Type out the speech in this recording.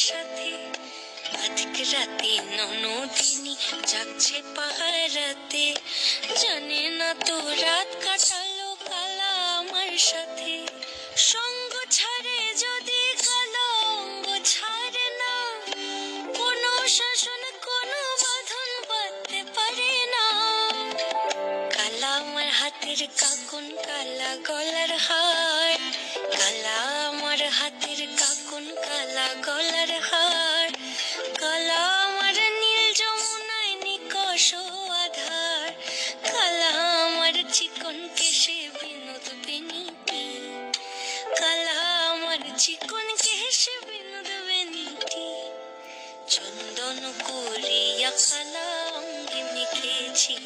সাথে। আজক রাতে ননদিনী জাগছে পাহারাতে, জানে না তো রাত কাটালো কালা আমার সাথে। সঙ্গ ছাড়ে যদি কালা অঙ্গ ছাড়ে না, কোনো শাসন কোনো বাঁধন বাঁধতে পারে না। কালা আমার হাতের কাকুন কালা গলার হার, কালা আমার হাতের কাকুন কালা গলার হার, কালা আমার নীল যমুনায় নিকষ আধার, কালা আমার চিকন কেশে বিনোদ বেনিটি, কালা আমার চিকন কেশে বিনোদ বেনিটি। চন্দন করিয়া কালা অঙ্গে মেখেছি